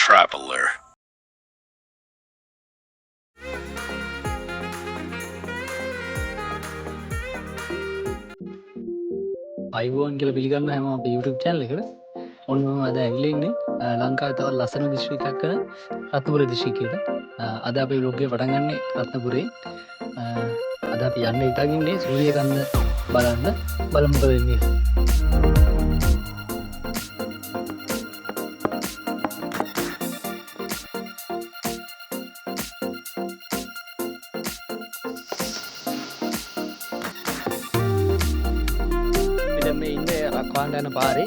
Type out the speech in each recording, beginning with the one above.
traveler. අයිබෝන් කියලා පිළිගන්න හැම අපේ YouTube channel එකට. ඔන්න මම අද ඇවිල්ලා ඉන්නේ ලංකාවේ තවත් ලස්සන දිස්ත්‍රික්කයක් කරන රත්නපුර දිස්ත්‍රික්කයට. අද අපේ vlog එක පටන් ගන්නේ රත්නපුරේ. අද අපි යන්නේ ඉතාලින් ඉන්නේ සූර්යකන්ද බලන්න. බලමු මොකද වෙන්නේ. මේ ඉන්නේ රක්වාන්ට යන පාරේ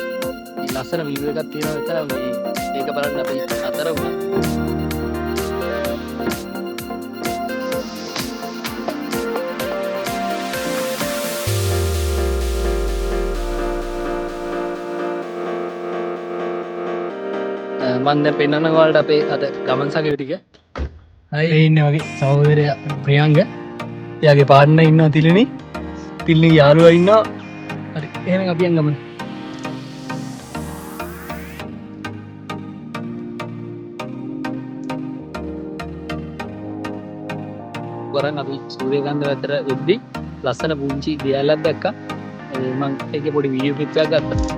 ලස්සන වීඩියෝ එකක් තියෙනවා විතර මේ ඒක බලන්න අපි අතර වුණා. මම දැන් පෙන්නන්න ඔයාලට අපේ අද ගමන් සගය ටික. හයි ඉන්නේ වගේ සහෝදරයා ප්‍රියංග. එයාගේ පාර්ට්නර් ඉන්නවා තිලිනි. තිලිනි යාළුවා ඉන්නවා. හරි එහෙනම් අපි යන් ගමු. වරන් අපි සූර්යකන්ද වැතර වෙද්දි ලස්සන පුංචි දියැලක් දැක්කා. මම ඒකේ පොඩි වීඩියෝ ක්ලිප් එකක් ගත්තා.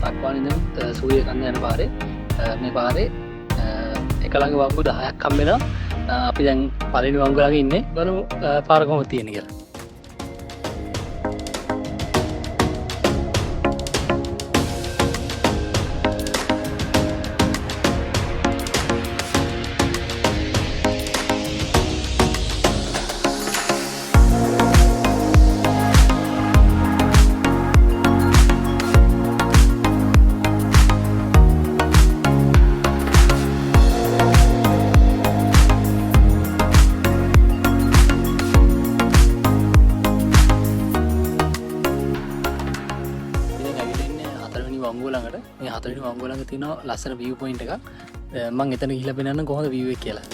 රක්වානින්දනුත් සූර්යකන්ද යන පාරේ මේ පාරේ එක ළඟ වංගු 10ක් හම්බ වෙනවා. අපි දැන් පළවෙනි වංගු ළඟ ඉන්නේ. බලමු පාර කොහොමද තියෙන්නේ කියලා. වංගුව ළඟට මේ හතරවෙනි වංගුව ළඟ තියෙනවා ලස්සන view point එකක්. මම එතන ගිහිල්ලා පෙන්නන්න කොහොමද view එක කියලා.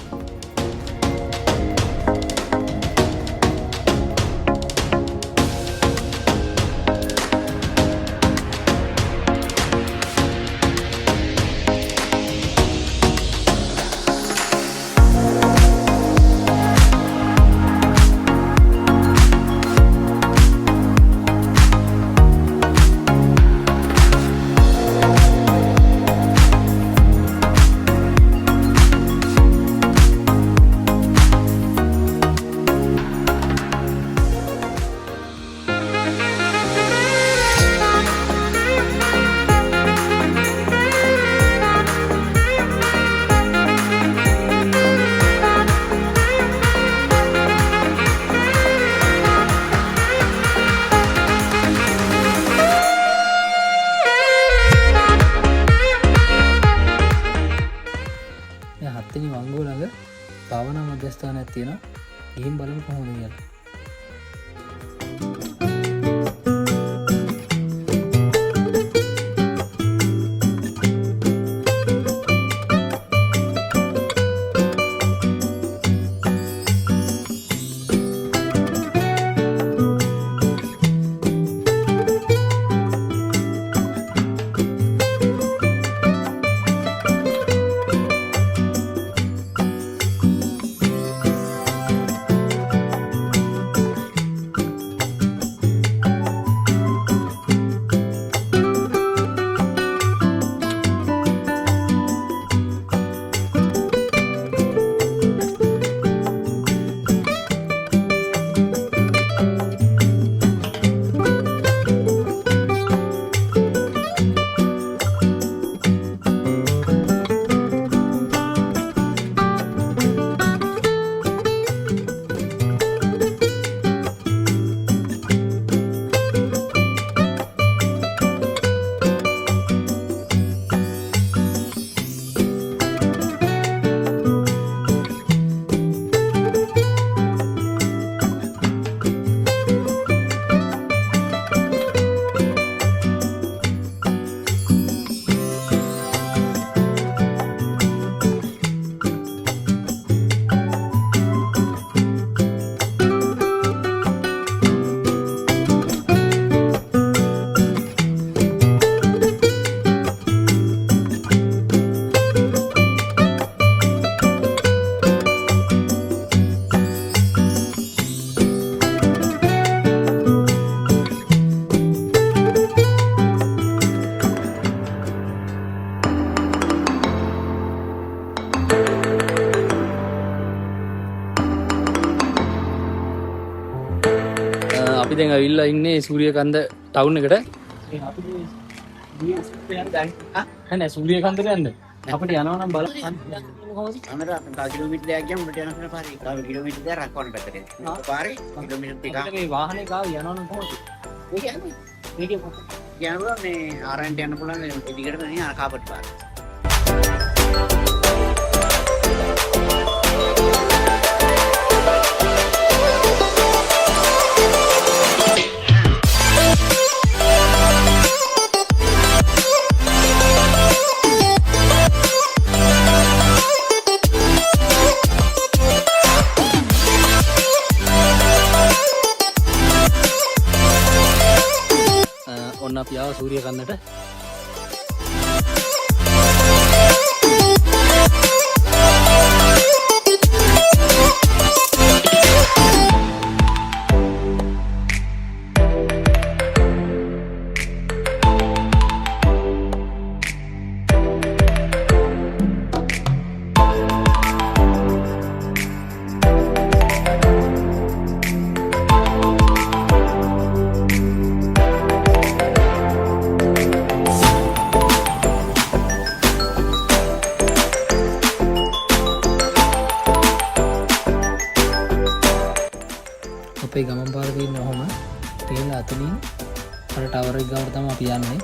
හත්වෙනි වංගුව ළඟ භාවනා මධ්‍යස්ථානයක් තියෙනවා. ගිහින් බලමු කොහොමද කියලා. අපි දැන් ඇවිල්ලා ඉන්නේ සූරියකන්ද ටවුන් එකට. නෑ සූරියකන්දට යන්න. අපිට යනවා නම් බලන්න. අමර කිලෝමීටර් දෙකක් ගියාම උඩට යන පාරේ. තව කිලෝමීටර් දෙකක් රක්වන්න පැත්තට. පාරේ කිලෝමීටර් දෙකක්. මේ වාහනේ ගාව යනවා නම් කොහොමද? ඒ කියන්නේ මේකේ යනවා මේ ආරන්ට යන්න පුළුවන් ඉදිකට නේ අර කාපට් පාර. ඔන්න අපි ආව සූරියකන්දට. අපේ ගමන් පාර තියෙන ඔහොම තියෙන අතනින් අර ටවර් එක ගාවට තමයි අපි යන්නේ.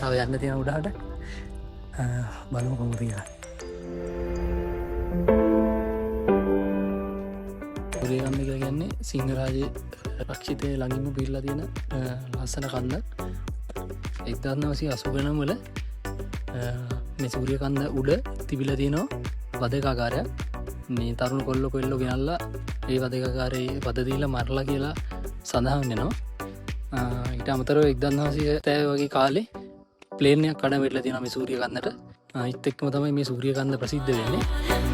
තව යන්න තියෙන උඩහට බලමු කොහොමද කියලා. සූරියකන්ද කියලා කියන්නේ සිංහරාජයේ රක්ෂිතයේ ළඟින්ම පිරලා තියෙන ලස්සන කන්ද. 1989 වල මේ සූරියකන්ද උඩ තිබිලා තියෙනවා වදකාකාරයක්. මේ තරුණ කොල්ලෝ ගෙනල්ලා ඒ වදකාකාරයේ වද දීලා මරලා කියලා සඳහන් වෙනවා. ඊට අමතරව 1970 වගේ කාලේ ප්ලේන් එකක් කඩ වැටලා තියෙනවා මේ සූරියකන්දට. ඒත් එක්කම තමයි මේ සූරියකන්ද ප්‍රසිද්ධ වෙන්නේ.